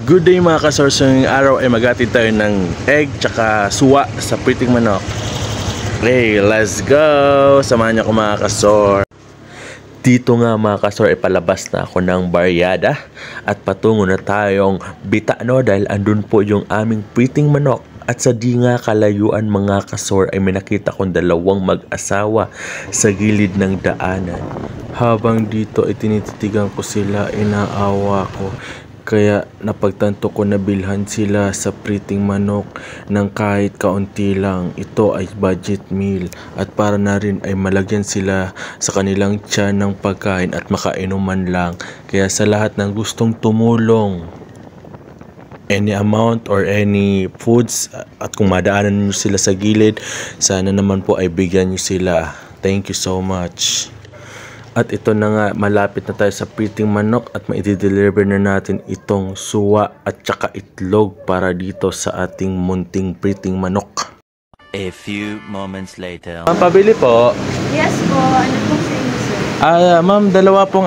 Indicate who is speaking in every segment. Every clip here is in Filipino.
Speaker 1: Good day mga kasors, ngayong araw ay maghatid tayo ng egg tsaka suwa sa Priting Manok. Okay, let's go! Samahan niyo ako mga kasor. Dito nga mga kasor ay palabas na ako ng baryada at patungo na tayong Bitano dahil andun po yung aming Priting Manok. At sa di nga kalayuan mga kasor ay may nakita kong dalawang mag-asawa sa gilid ng daanan. Habang dito ay tinititigan ko sila, inaawa ko. Kaya napagtanto ko na bilhan sila sa Priting Manok ng kahit kaunti lang. Ito ay budget meal at para na rin ay malagyan sila sa kanilang tiyan ng pagkain at makainuman lang. Kaya sa lahat ng gustong tumulong, any amount or any foods, at kung madaanan nyo sila sa gilid, sana naman po ay bigyan nyo sila. Thank you so much. At ito na nga, malapit na tayo sa Priting Manok at maidi-deliver na natin itong suwa at saka itlog para dito sa ating munting Priting Manok.
Speaker 2: A few moments later.
Speaker 1: Ma'am, pabili po.
Speaker 3: Yes po. Ano po sa inyo, sir?
Speaker 1: Ma'am, dalawa pong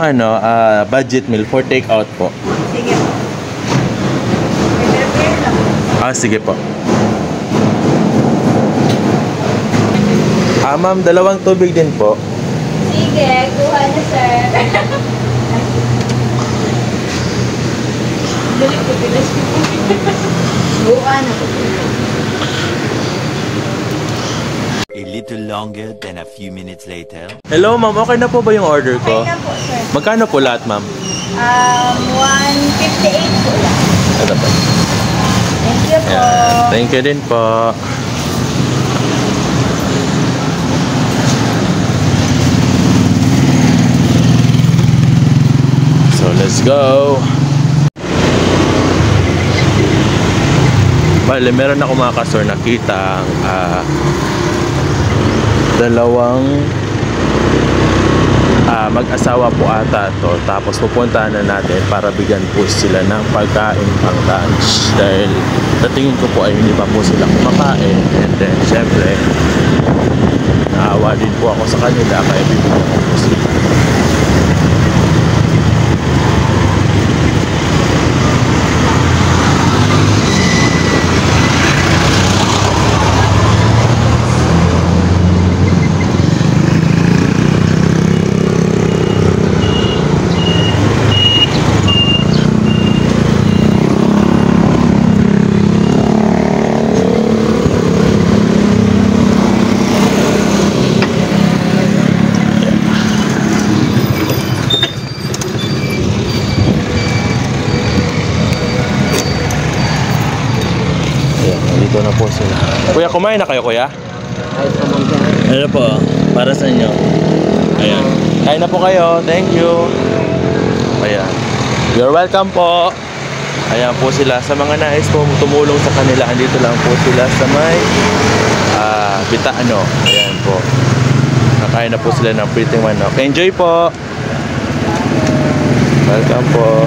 Speaker 1: budget meal for take out po.
Speaker 3: Sige po. Prepare lang.
Speaker 1: Sige po. Ma'am, dalawang tubig din po.
Speaker 3: Sige, kuha na, sir. Dali ko, pilas ko po. Buka na po.
Speaker 2: A little longer than a few minutes later.
Speaker 1: Hello ma'am, okay na po ba yung order ko?
Speaker 3: Okay na po, sir.
Speaker 1: Magkano po lahat ma'am?
Speaker 3: 158 po lang.
Speaker 1: Ito po.
Speaker 3: Thank you po.
Speaker 1: Thank you din po. So let's go. Bale, meron ako mga kasor nakita dalawang mag-asawa po ata to. Tapos pupuntahan na natin para bigyan po sila ng pagkain pang lunch. Dahil sa tingin ko po ay hindi pa po sila kumakain. And then syempre naawa din po ako sa kanila kaya bibigyan ko po sila. Dito na po sila. Kuya, kumain na kayo kuya? Ano po, para sa inyo. Ayan. Kain na po kayo. Thank you. Ayan. You're welcome po. Ayan po sila. Sa mga nais po tumulong sa kanila, andito lang po sila sa may Bitano. Ayan po. Nakain na po sila ng Priting Manok. Enjoy po. Welcome po.